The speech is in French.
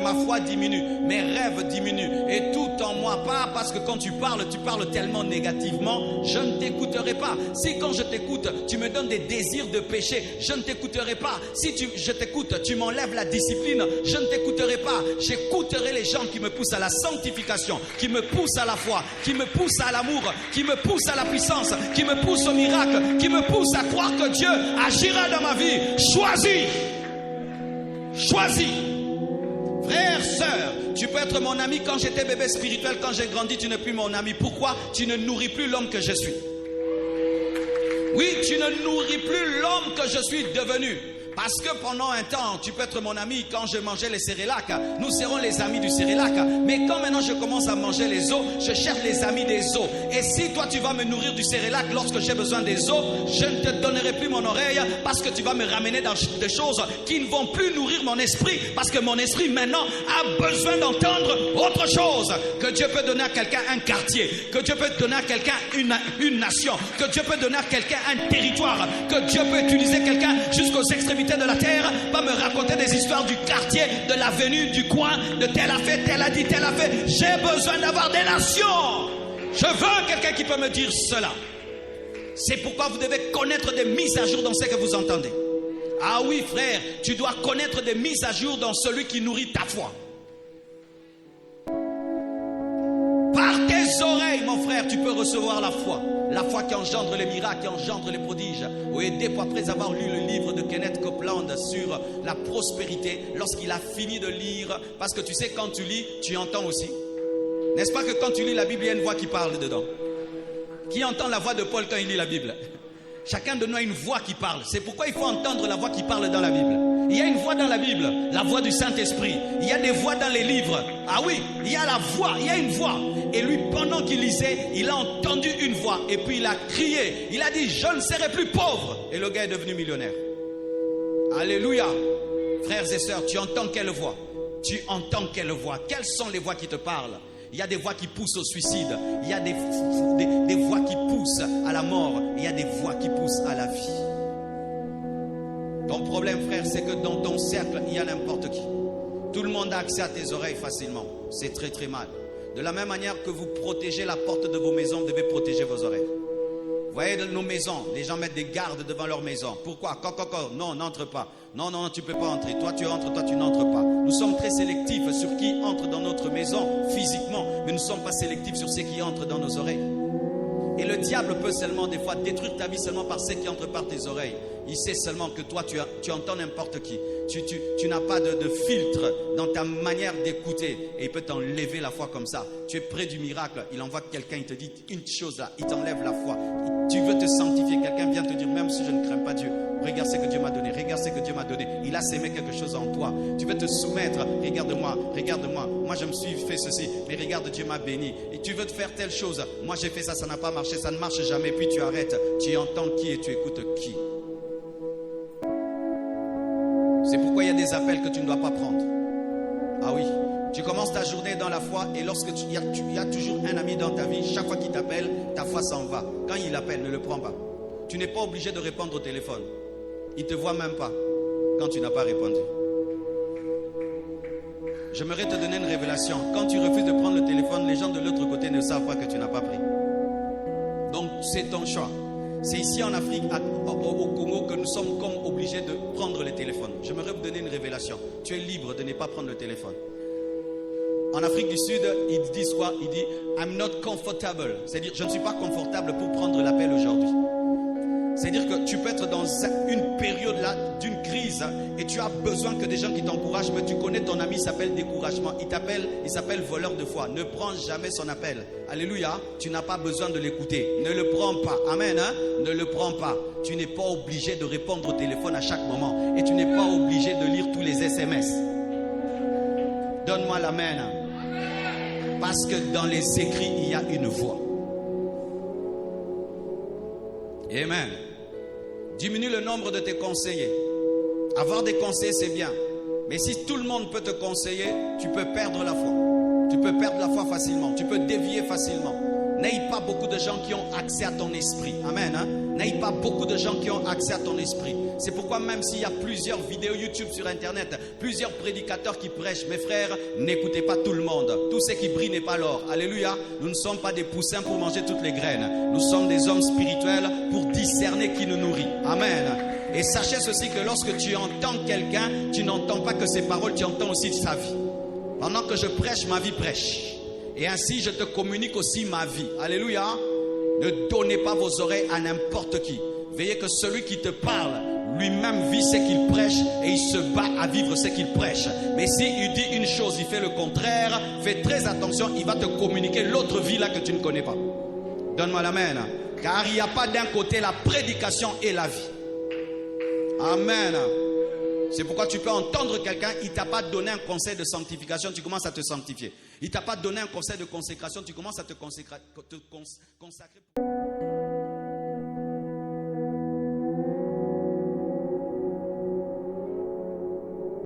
ma foi diminue, mes rêves diminuent et tout en moi, pas parce que quand tu parles tellement négativement, je ne t'écouterai pas. Si quand je t'écoute, tu me donnes des désirs de péché, je ne t'écouterai pas. Si je t'écoute, tu m'enlèves la discipline, je ne t'écouterai pas. J'écouterai les gens qui me poussent à la sanctification, qui me poussent à la foi, qui me poussent à l'amour, qui me poussent à la puissance, qui me poussent au miracle, qui me poussent à croire que Dieu agira dans ma vie. Choisis. Choisis. Frère, sœur, tu peux être mon ami quand j'étais bébé spirituel, quand j'ai grandi, tu n'es plus mon ami. Pourquoi? Tu ne nourris plus l'homme que je suis. Oui, tu ne nourris plus l'homme que je suis devenu. Parce que pendant un temps, tu peux être mon ami quand je mangeais les cérélacs. Nous serons les amis du cérélac. Mais quand maintenant je commence à manger les os, je cherche les amis des os. Et si toi tu vas me nourrir du cérélac lorsque j'ai besoin des os, je ne te donnerai plus mon oreille parce que tu vas me ramener dans des choses qui ne vont plus nourrir mon esprit. Parce que mon esprit maintenant a besoin d'entendre autre chose. Que Dieu peut donner à quelqu'un un quartier. Que Dieu peut donner à quelqu'un une nation. Que Dieu peut donner à quelqu'un un territoire. Que Dieu peut utiliser quelqu'un jusqu'aux extrémités de la terre, pas me raconter des histoires du quartier, de l'avenue, du coin, de tel a fait, tel a dit, tel a fait. J'ai besoin d'avoir des nations. Je veux quelqu'un qui peut me dire cela. C'est pourquoi vous devez connaître des mises à jour dans ce que vous entendez. Ah oui, frère, tu dois connaître des mises à jour dans celui qui nourrit ta foi. Par tes oreilles, mon frère, tu peux recevoir la foi. La foi qui engendre les miracles, qui engendre les prodiges. Oui, des fois, après avoir lu le livre de Kenneth Copeland sur la prospérité, lorsqu'il a fini de lire, parce que tu sais, quand tu lis, tu entends aussi. N'est-ce pas que quand tu lis la Bible, il y a une voix qui parle dedans? Qui entend la voix de Paul quand il lit la Bible? Chacun de nous a une voix qui parle. C'est pourquoi il faut entendre la voix qui parle dans la Bible. Il y a une voix dans la Bible, la voix du Saint-Esprit. Il y a des voix dans les livres. Ah oui, il y a la voix, il y a une voix. Et lui, pendant qu'il lisait, il a entendu une voix. Et puis il a crié. Il a dit, je ne serai plus pauvre. Et le gars est devenu millionnaire. Alléluia. Frères et sœurs, tu entends quelle voix? Tu entends quelle voix? Quelles sont les voix qui te parlent? Il y a des voix qui poussent au suicide. Il y a des voix qui poussent à la mort. Il y a des voix qui poussent à la vie. Ton problème, frère, c'est que dans ton cercle, il y a n'importe qui. Tout le monde a accès à tes oreilles facilement. C'est très très mal. De la même manière que vous protégez la porte de vos maisons, vous devez protéger vos oreilles. Vous voyez, dans nos maisons, les gens mettent des gardes devant leur maison. Pourquoi? Non, n'entre pas. Non, tu ne peux pas entrer. Toi, tu entres, toi, tu n'entres pas. Nous sommes très sélectifs sur qui entre dans notre maison physiquement, mais nous ne sommes pas sélectifs sur ceux qui entrent dans nos oreilles. Et le diable peut seulement des fois détruire ta vie seulement par ceux qui entrent par tes oreilles. Il sait seulement que toi tu entends n'importe qui. Tu n'as pas de filtre dans ta manière d'écouter. Et il peut t'enlever la foi comme ça. Tu es près du miracle. Il envoie quelqu'un, il te dit une chose là. Il t'enlève la foi. Tu veux te sanctifier. Quelqu'un vient te dire, même si je ne crains pas Dieu, regarde ce que Dieu m'a donné. Regarde ce que Dieu m'a donné. Il a sémé quelque chose en toi. Tu veux te soumettre. Regarde-moi. Moi je me suis fait ceci. Mais regarde, Dieu m'a béni. Et tu veux te faire telle chose. Moi j'ai fait ça, ça n'a pas marché. Ça ne marche jamais. Puis tu arrêtes. Tu entends qui et tu écoutes qui. C'est pourquoi il y a des appels que tu ne dois pas prendre. Ah oui, tu commences ta journée dans la foi et lorsque il y a toujours un ami dans ta vie, chaque fois qu'il t'appelle, ta foi s'en va. Quand il appelle, ne le prends pas. Tu n'es pas obligé de répondre au téléphone. Il ne te voit même pas quand tu n'as pas répondu. J'aimerais te donner une révélation. Quand tu refuses de prendre le téléphone, les gens de l'autre côté ne savent pas que tu n'as pas pris. Donc c'est ton choix. C'est ici en Afrique, au Congo, que nous sommes comme obligés de prendre le téléphone. J'aimerais vous donner une révélation. Tu es libre de ne pas prendre le téléphone. En Afrique du Sud, ils disent quoi? Ils disent I'm not comfortable. C'est-à-dire, je ne suis pas confortable pour prendre l'appel aujourd'hui. C'est-à-dire que tu peux être dans une période là d'une crise et tu as besoin que des gens qui t'encouragent, mais tu connais ton ami, il s'appelle découragement, il s'appelle voleur de foi. Ne prends jamais son appel. Alléluia, tu n'as pas besoin de l'écouter. Ne le prends pas. Amen. Ne le prends pas. Tu n'es pas obligé de répondre au téléphone à chaque moment et tu n'es pas obligé de lire tous les SMS. Donne-moi l'amen. Parce que dans les écrits, il y a une voix. Amen. Diminue le nombre de tes conseillers. Avoir des conseillers, c'est bien. Mais si tout le monde peut te conseiller, tu peux perdre la foi. Tu peux perdre la foi facilement. Tu peux dévier facilement. N'aie pas beaucoup de gens qui ont accès à ton esprit. Amen. Hein? N'aie pas beaucoup de gens qui ont accès à ton esprit. C'est pourquoi même s'il y a plusieurs vidéos YouTube sur Internet, plusieurs prédicateurs qui prêchent, mes frères, n'écoutez pas tout le monde. Tout ce qui brille n'est pas l'or. Alléluia. Nous ne sommes pas des poussins pour manger toutes les graines. Nous sommes des hommes spirituels pour discerner qui nous nourrit. Amen. Et sachez ceci, que lorsque tu entends quelqu'un, tu n'entends pas que ses paroles, tu entends aussi sa vie. Pendant que je prêche, ma vie prêche. Et ainsi, je te communique aussi ma vie. Alléluia. Ne donnez pas vos oreilles à n'importe qui. Veillez que celui qui te parle, lui-même vit ce qu'il prêche et il se bat à vivre ce qu'il prêche. Mais s'il dit une chose, il fait le contraire, fais très attention, il va te communiquer l'autre vie là que tu ne connais pas. Donne-moi l'amen. Car il n'y a pas d'un côté la prédication et la vie. Amen. C'est pourquoi tu peux entendre quelqu'un, il ne t'a pas donné un conseil de sanctification, tu commences à te sanctifier. Il ne t'a pas donné un conseil de consécration, tu commences à te consacrer.